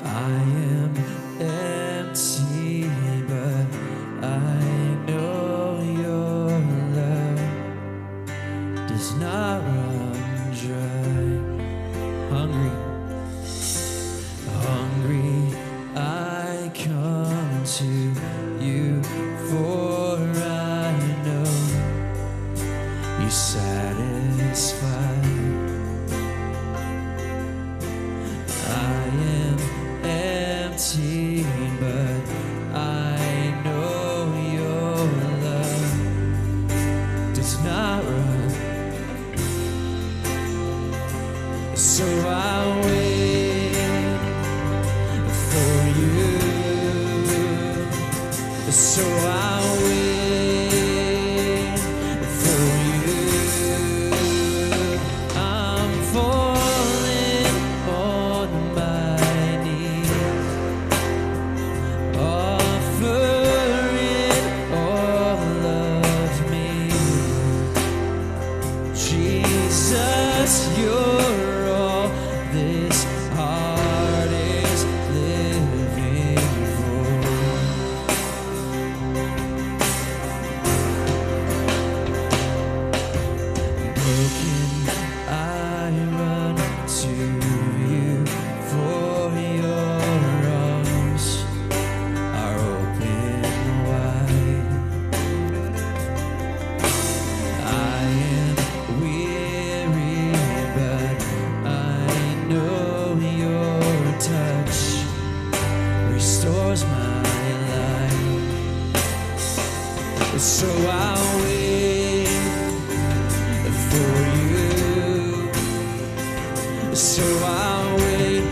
I am empty, but I know your love does not run dry. Hungry, I come to you, for I know you satisfy. I am empty, but I know your love does not run. So I wait for you. So I wait for you. I'm falling on my knees, offering all of me. Jesus, you're all this heart is living for. Broken, I run to you, for your arms are open wide. I am weary, but I know your touch restores my life. So I'll wait for you. So I'll wait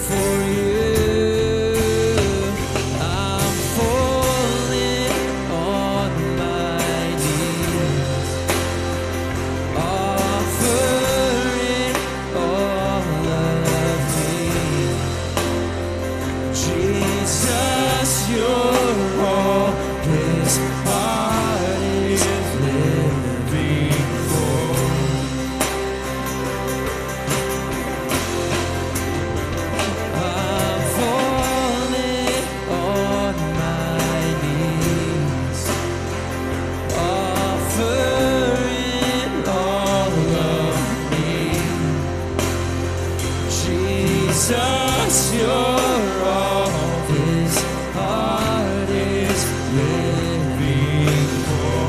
for you. I'm falling on my knees, offering all of me. Jesus, you're all this heart is living for. I'm falling on my knees, offering all of me. Jesus, you're all this heart is living for.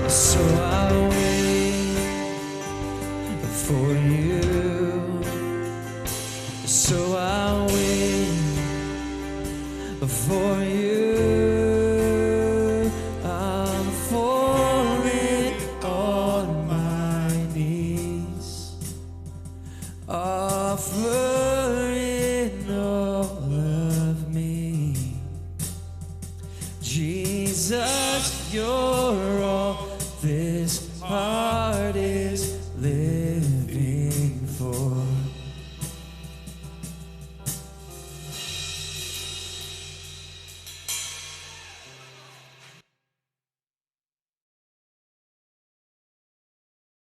So